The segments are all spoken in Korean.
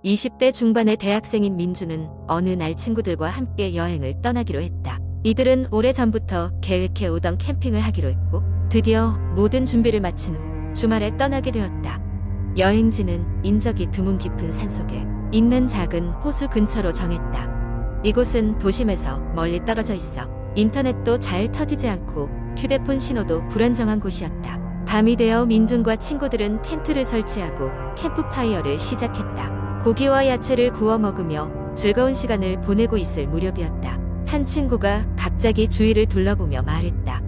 20대 중반의 대학생인 민주는 어느 날 친구들과 함께 여행을 떠나기로 했다. 이들은 오래전부터 계획해 오던 캠핑을 하기로 했고 드디어 모든 준비를 마친 후 주말에 떠나게 되었다. 여행지는 인적이 드문 깊은 산속에 있는 작은 호수 근처로 정했다. 이곳은 도심에서 멀리 떨어져 있어 인터넷도 잘 터지지 않고 휴대폰 신호도 불안정한 곳이었다. 밤이 되어 민준과 친구들은 텐트를 설치하고 캠프파이어를 시작했다. 고기와 야채를 구워 먹으며 즐거운 시간을 보내고 있을 무렵이었다. 한 친구가 갑자기 주위를 둘러보며 말했다.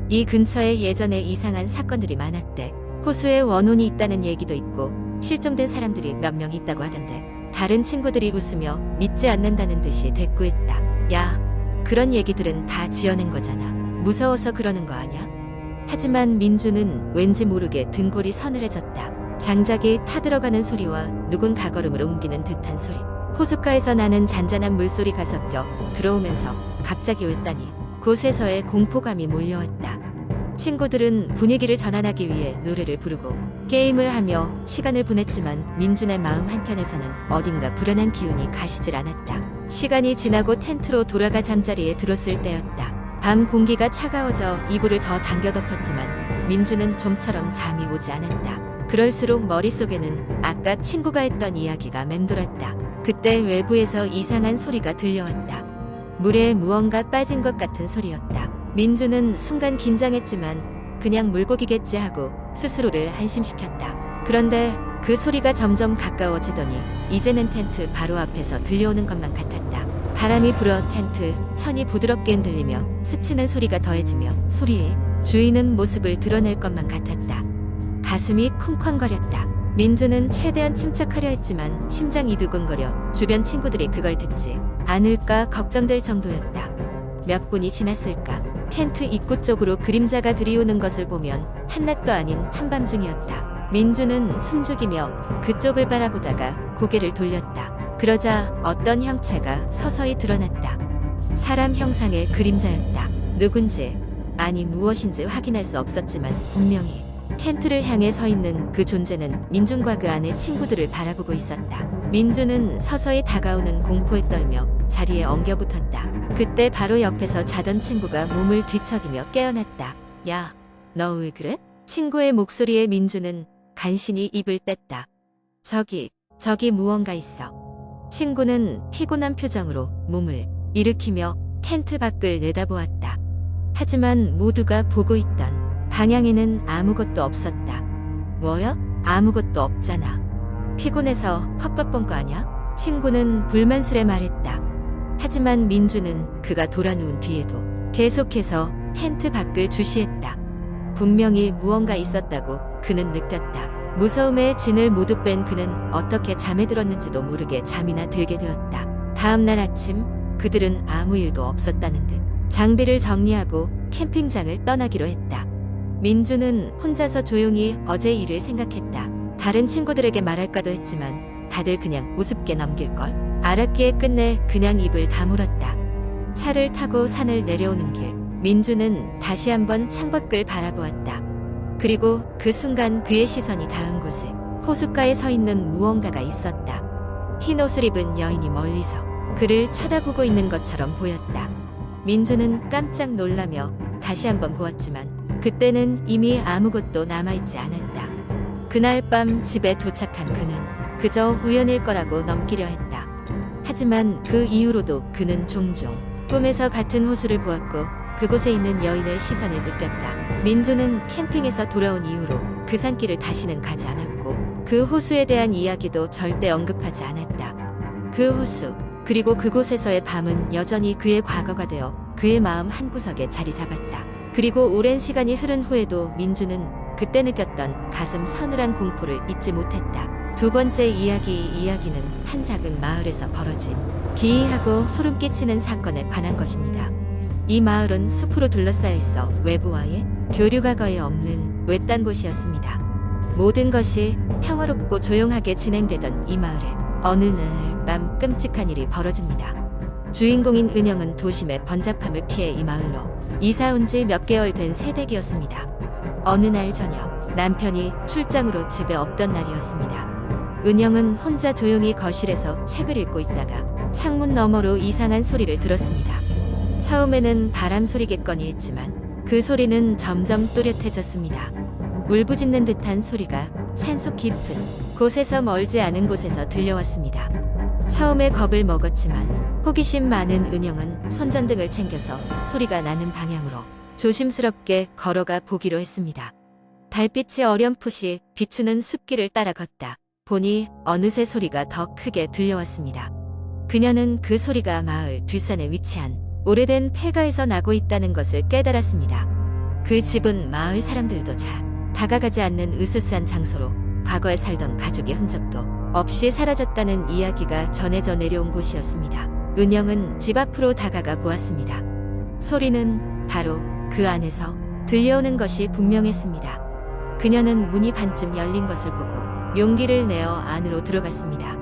이 근처에 예전에 이상한 사건들이 많았대. 호수에 원혼이 있다는 얘기도 있고 실종된 사람들이 몇 명 있다고 하던데. 다른 친구들이 웃으며 믿지 않는다는 듯이 대꾸했다. 야, 그런 얘기들은 다 지어낸 거잖아. 무서워서 그러는 거 아냐? 하지만 민주는 왠지 모르게 등골이 서늘해졌다. 장작이 타들어가는 소리와 누군가 걸음을 옮기는 듯한 소리. 호숫가에서 나는 잔잔한 물소리가 섞여 들어오면서 갑자기 왔다니 곳에서의 공포감이 몰려왔다. 친구들은 분위기를 전환하기 위해 노래를 부르고 게임을 하며 시간을 보냈지만 민준의 마음 한켠에서는 어딘가 불안한 기운이 가시질 않았다. 시간이 지나고 텐트로 돌아가 잠자리에 들었을 때였다. 밤 공기가 차가워져 이불을 더 당겨 덮었지만 민주는 좀처럼 잠이 오지 않았다. 그럴수록 머릿속에는 아까 친구가 했던 이야기가 맴돌았다. 그때 외부에서 이상한 소리가 들려왔다. 물에 무언가 빠진 것 같은 소리였다. 민주는 순간 긴장했지만 그냥 물고기겠지 하고 스스로를 안심시켰다. 그런데 그 소리가 점점 가까워지더니 이제는 텐트 바로 앞에서 들려오는 것만 같았다. 바람이 불어 텐트 천이 부드럽게 흔들리며 스치는 소리가 더해지며 소리에 주인은 모습을 드러낼 것만 같았다. 가슴이 쿵쾅거렸다. 민주는 최대한 침착하려 했지만 심장이 두근거려 주변 친구들이 그걸 듣지 않을까 걱정될 정도였다. 몇 분이 지났을까? 텐트 입구 쪽으로 그림자가 들이오는 것을 보면 한낮도 아닌 한밤중이었다. 민주는 숨죽이며 그쪽을 바라보다가 고개를 돌렸다. 그러자 어떤 형체가 서서히 드러났다. 사람 형상의 그림자였다. 누군지, 아니 무엇인지 확인할 수 없었지만 분명히 텐트를 향해 서 있는 그 존재는 민준과 그 안의 친구들을 바라보고 있었다. 민준은 서서히 다가오는 공포에 떨며 자리에 엉겨붙었다. 그때 바로 옆에서 자던 친구가 몸을 뒤척이며 깨어났다. 야, 너 왜 그래? 친구의 목소리에 민준은 간신히 입을 뗐다. 저기 무언가 있어. 친구는 피곤한 표정으로 몸을 일으키며 텐트 밖을 내다보았다. 하지만 모두가 보고 있던 방향에는 아무것도 없었다. 뭐야? 아무것도 없잖아. 피곤해서 헛것 본 거 아냐? 친구는 불만스레 말했다. 하지만 민주는 그가 돌아누운 뒤에도 계속해서 텐트 밖을 주시했다. 분명히 무언가 있었다고 그는 느꼈다. 무서움에 진을 모두 뺀 그는 어떻게 잠에 들었는지도 모르게 잠이나 들게 되었다. 다음 날 아침 그들은 아무 일도 없었다는 듯 장비를 정리하고 캠핑장을 떠나기로 했다. 민주는 혼자서 조용히 어제 일을 생각했다. 다른 친구들에게 말할까도 했지만 다들 그냥 우습게 넘길걸? 알았기에 끝내 그냥 입을 다물었다. 차를 타고 산을 내려오는 길, 민주는 다시 한번 창밖을 바라보았다. 그리고 그 순간 그의 시선이 닿은 곳에 호숫가에 서 있는 무언가가 있었다. 흰 옷을 입은 여인이 멀리서 그를 쳐다보고 있는 것처럼 보였다. 민주는 깜짝 놀라며 다시 한번 보았지만 그때는 이미 아무것도 남아있지 않았다. 그날 밤 집에 도착한 그는 그저 우연일 거라고 넘기려 했다. 하지만 그 이후로도 그는 종종 꿈에서 같은 호수를 보았고 그곳에 있는 여인의 시선을 느꼈다. 민주는 캠핑에서 돌아온 이후로 그 산길을 다시는 가지 않았고 그 호수에 대한 이야기도 절대 언급하지 않았다. 그 호수 그리고 그곳에서의 밤은 여전히 그의 과거가 되어 그의 마음 한구석에 자리 잡았다. 그리고 오랜 시간이 흐른 후에도 민주는 그때 느꼈던 가슴 서늘한 공포를 잊지 못했다. 두 번째 이야기는 한 작은 마을에서 벌어진 기이하고 소름 끼치는 사건에 관한 것입니다. 이 마을은 숲으로 둘러싸여 있어 외부와의 교류가 거의 없는 외딴 곳이었습니다. 모든 것이 평화롭고 조용하게 진행되던 이 마을에 어느 날 밤 끔찍한 일이 벌어집니다. 주인공인 은영은 도심의 번잡함을 피해 이 마을로 이사 온 지 몇 개월 된 새댁이었습니다. 어느 날 저녁 남편이 출장으로 집에 없던 날이었습니다. 은영은 혼자 조용히 거실에서 책을 읽고 있다가 창문 너머로 이상한 소리를 들었습니다. 처음에는 바람 소리겠거니 했지만 그 소리는 점점 또렷해졌습니다. 울부짖는 듯한 소리가 산속 깊은 곳에서 멀지 않은 곳에서 들려왔습니다. 처음에 겁을 먹었지만 호기심 많은 은영은 손전등을 챙겨서 소리가 나는 방향으로 조심스럽게 걸어가 보기로 했습니다. 달빛이 어렴풋이 비추는 숲길을 따라 걷다 보니 어느새 소리가 더 크게 들려왔습니다. 그녀는 그 소리가 마을 뒷산에 위치한 오래된 폐가에서 나고 있다는 것을 깨달았습니다. 그 집은 마을 사람들도 잘 다가가지 않는 으스스한 장소로 과거에 살던 가족의 흔적도 없이 사라졌다는 이야기가 전해져 내려온 곳이었습니다. 은영은 집 앞으로 다가가 보았습니다. 소리는 바로 그 안에서 들려오는 것이 분명했습니다. 그녀는 문이 반쯤 열린 것을 보고 용기를 내어 안으로 들어갔습니다.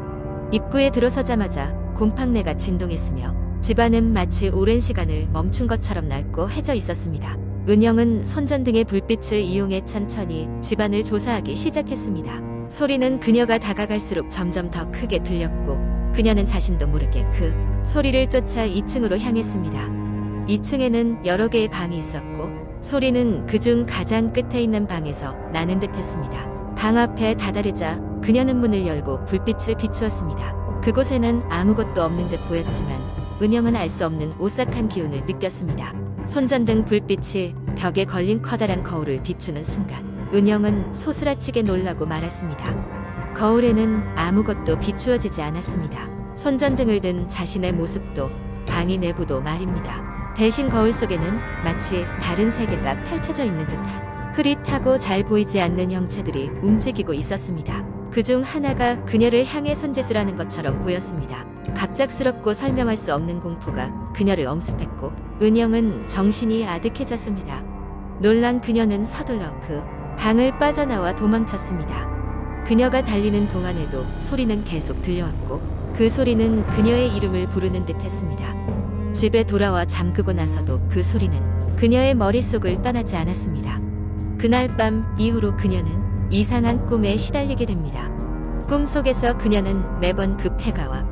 입구에 들어서자마자 곰팡내가 진동했으며 집안은 마치 오랜 시간을 멈춘 것처럼 낡고 해져 있었습니다. 은영은 손전등의 불빛을 이용해 천천히 집안을 조사하기 시작했습니다. 소리는 그녀가 다가갈수록 점점 더 크게 들렸고 그녀는 자신도 모르게 그 소리를 쫓아 2층으로 향했습니다. 2층에는 여러 개의 방이 있었고 소리는 그중 가장 끝에 있는 방에서 나는 듯했습니다. 방 앞에 다다르자 그녀는 문을 열고 불빛을 비추었습니다. 그곳에는 아무것도 없는 듯 보였지만 은영은 알 수 없는 오싹한 기운을 느꼈습니다. 손전등 불빛이 벽에 걸린 커다란 거울을 비추는 순간 은영은 소스라치게 놀라고 말았습니다. 거울에는 아무것도 비추어지지 않았습니다. 손전등을 든 자신의 모습도 방의 내부도 말입니다. 대신 거울 속에는 마치 다른 세계가 펼쳐져 있는 듯한 흐릿하고 잘 보이지 않는 형체들이 움직이고 있었습니다. 그중 하나가 그녀를 향해 손짓을 하는 것처럼 보였습니다. 갑작스럽고 설명할 수 없는 공포가 그녀를 엄습했고 은영은 정신이 아득해졌습니다. 놀란 그녀는 서둘러 그 방을 빠져나와 도망쳤습니다. 그녀가 달리는 동안에도 소리는 계속 들려왔고 그 소리는 그녀의 이름을 부르는 듯 했습니다. 집에 돌아와 잠그고 나서도 그 소리는 그녀의 머릿속을 떠나지 않았습니다. 그날 밤 이후로 그녀는 이상한 꿈에 시달리게 됩니다. 꿈속에서 그녀는 매번 그 폐가와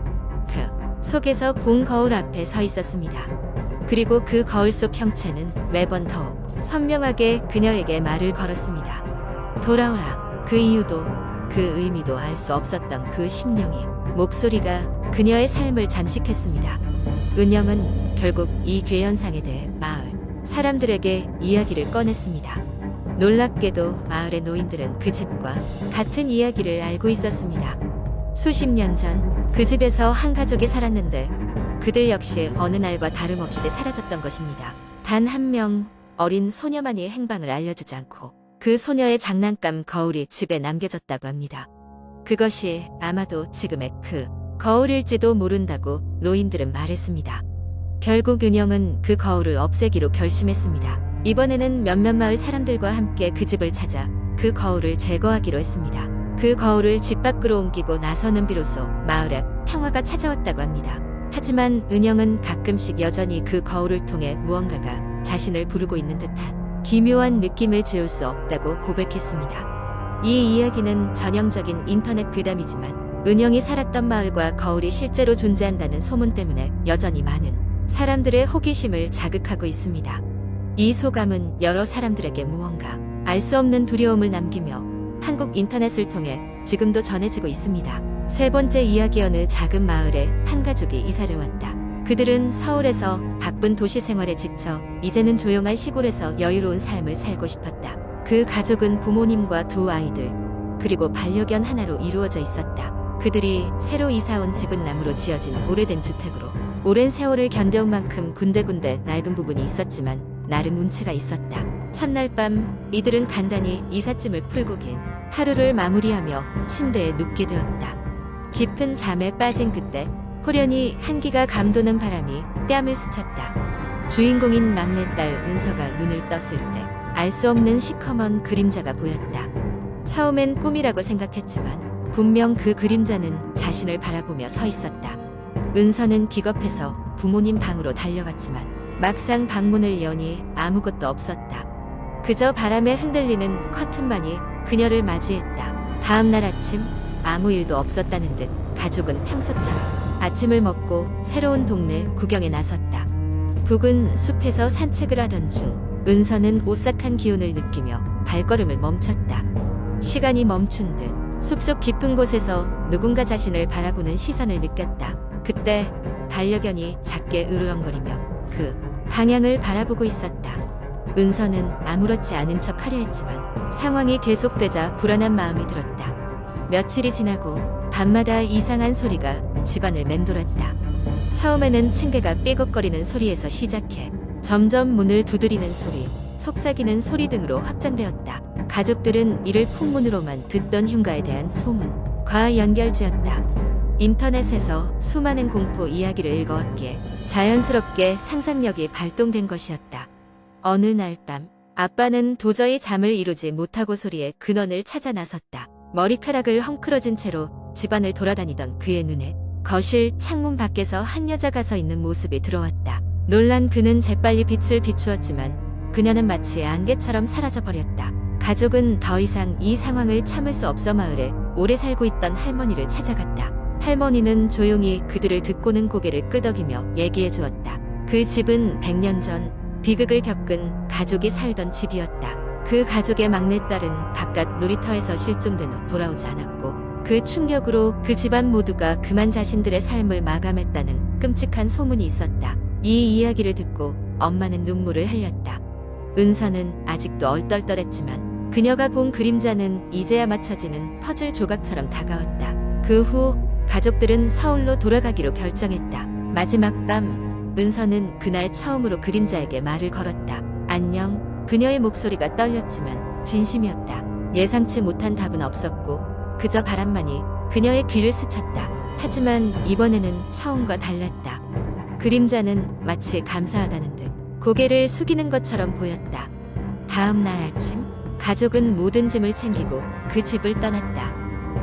그 속에서 본 거울 앞에 서 있었습니다. 그리고 그 거울 속 형체는 매번 더욱 선명하게 그녀에게 말을 걸었습니다. 돌아오라. 그 이유도 그 의미도 알 수 없었던 그 심령의 목소리가 그녀의 삶을 잠식했습니다. 은영은 결국 이 괴현상에 대해 마을 사람들에게 이야기를 꺼냈습니다. 놀랍게도 마을의 노인들은 그 집과 같은 이야기를 알고 있었습니다. 수십 년 전 그 집에서 한 가족이 살았는데 그들 역시 어느 날과 다름없이 사라졌던 것입니다. 단 한 명 어린 소녀만이 행방을 알려주지 않고 그 소녀의 장난감 거울이 집에 남겨졌다고 합니다. 그것이 아마도 지금의 그 거울일지도 모른다고 노인들은 말했습니다. 결국 은영은 그 거울을 없애기로 결심했습니다. 이번에는 몇몇 마을 사람들과 함께 그 집을 찾아 그 거울을 제거하기로 했습니다. 그 거울을 집 밖으로 옮기고 나서는 비로소 마을에 평화가 찾아왔다고 합니다. 하지만 은영은 가끔씩 여전히 그 거울을 통해 무언가가 자신을 부르고 있는 듯한 기묘한 느낌을 지울 수 없다고 고백했습니다. 이 이야기는 전형적인 인터넷 괴담이지만 은영이 살았던 마을과 거울이 실제로 존재한다는 소문 때문에 여전히 많은 사람들의 호기심을 자극하고 있습니다. 이 소감은 여러 사람들에게 무언가 알 수 없는 두려움을 남기며 한국 인터넷을 통해 지금도 전해지고 있습니다. 세 번째 이야기. 어느 작은 마을에 한 가족이 이사를 왔다. 그들은 서울에서 바쁜 도시 생활에 지쳐 이제는 조용한 시골에서 여유로운 삶을 살고 싶었다. 그 가족은 부모님과 두 아이들 그리고 반려견 하나로 이루어져 있었다. 그들이 새로 이사온 집은 나무로 지어진 오래된 주택으로 오랜 세월을 견뎌온 만큼 군데군데 낡은 부분이 있었지만 나름 운치가 있었다. 첫날 밤 이들은 간단히 이삿짐을 풀고 긴 하루를 마무리하며 침대에 눕게 되었다. 깊은 잠에 빠진 그때 호련히 한기가 감도는 바람이 뺨을 스쳤다. 주인공인 막내딸 은서가 눈을 떴을 때 알 수 없는 시커먼 그림자가 보였다. 처음엔 꿈이라고 생각했지만 분명 그 그림자는 자신을 바라보며 서 있었다. 은서는 기겁해서 부모님 방으로 달려갔지만 막상 방문을 여니 아무것도 없었다. 그저 바람에 흔들리는 커튼만이 그녀를 맞이했다. 다음 날 아침 아무 일도 없었다는 듯 가족은 평소처럼 아침을 먹고 새로운 동네 구경에 나섰다. 북은 숲에서 산책을 하던 중 은서는 오싹한 기운을 느끼며 발걸음을 멈췄다. 시간이 멈춘 듯 숲속 깊은 곳에서 누군가 자신을 바라보는 시선을 느꼈다. 그때 반려견이 작게 으르렁거리며 그 방향을 바라보고 있었다. 은서는 아무렇지 않은 척 하려 했지만 상황이 계속되자 불안한 마음이 들었다. 며칠이 지나고 밤마다 이상한 소리가 집안을 맴돌았다. 처음에는 층계가 삐걱거리는 소리에서 시작해 점점 문을 두드리는 소리, 속삭이는 소리 등으로 확장되었다. 가족들은 이를 풍문으로만 듣던 흉가에 대한 소문과 연결지었다. 인터넷에서 수많은 공포 이야기를 읽어왔기에 자연스럽게 상상력이 발동된 것이었다. 어느 날 밤, 아빠는 도저히 잠을 이루지 못하고 소리의 근원을 찾아 나섰다. 머리카락을 헝클어진 채로 집안을 돌아다니던 그의 눈에 거실 창문 밖에서 한 여자가 서 있는 모습이 들어왔다. 놀란 그는 재빨리 빛을 비추었지만 그녀는 마치 안개처럼 사라져버렸다. 가족은 더 이상 이 상황을 참을 수 없어 마을에 오래 살고 있던 할머니를 찾아갔다. 할머니는 조용히 그들을 듣고는 고개를 끄덕이며 얘기해 주었다. 그 집은 100년 전 비극을 겪은 가족이 살던 집이었다. 그 가족의 막내딸은 바깥 놀이터에서 실종된 후 돌아오지 않았고 그 충격으로 그 집안 모두가 그만 자신들의 삶을 마감했다는 끔찍한 소문이 있었다. 이 이야기를 듣고 엄마는 눈물을 흘렸다. 은서는 아직도 얼떨떨했지만 그녀가 본 그림자는 이제야 맞춰지는 퍼즐 조각처럼 다가왔다. 그 후 가족들은 서울로 돌아가기로 결정했다. 마지막 밤, 은서는 그날 처음으로 그림자에게 말을 걸었다. 안녕. 그녀의 목소리가 떨렸지만 진심이었다. 예상치 못한 답은 없었고 그저 바람만이 그녀의 귀를 스쳤다. 하지만 이번에는 처음과 달랐다. 그림자는 마치 감사하다는 듯 고개를 숙이는 것처럼 보였다. 다음 날 아침, 가족은 모든 짐을 챙기고 그 집을 떠났다.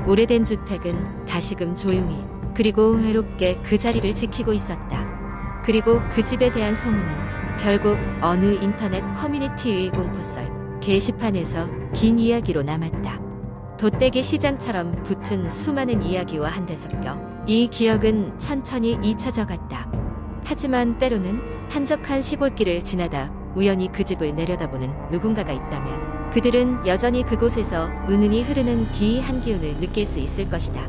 오래된 주택은 다시금 조용히 그리고 외롭게 그 자리를 지키고 있었다. 그리고 그 집에 대한 소문은 결국 어느 인터넷 커뮤니티의 공포썰 게시판에서 긴 이야기로 남았다. 돗대기 시장처럼 붙은 수많은 이야기와 한데 섞여 이 기억은 천천히 잊혀져갔다. 하지만 때로는 한적한 시골길을 지나다 우연히 그 집을 내려다보는 누군가가 있다면 그들은 여전히 그곳에서 은은히 흐르는 기이한 기운을 느낄 수 있을 것이다.